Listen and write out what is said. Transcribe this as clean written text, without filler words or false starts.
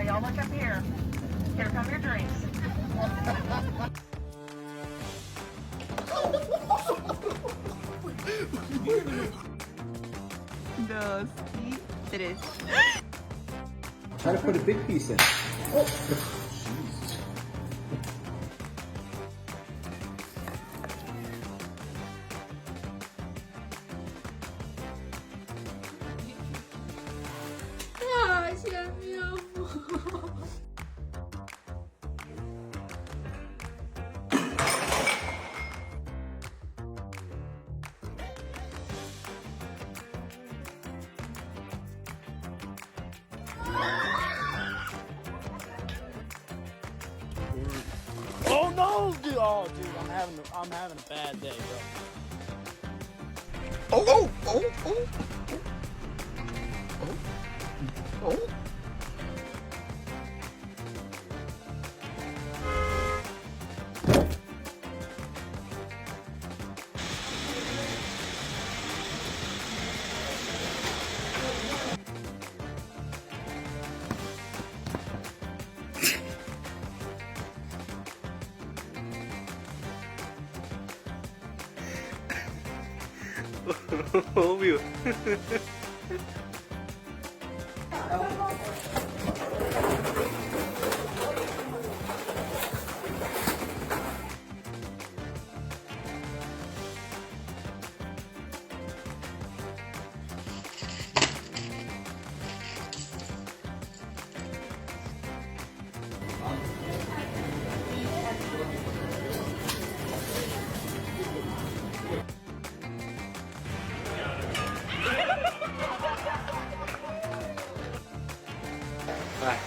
y'all look up here. Here come your drinks. Dos y tres. Try to put a big piece in. Oh. Gracias, mi amor. Oh no, dude! Oh, dude, I'm having a bad day, bro. Oh. Óbvio. Vai.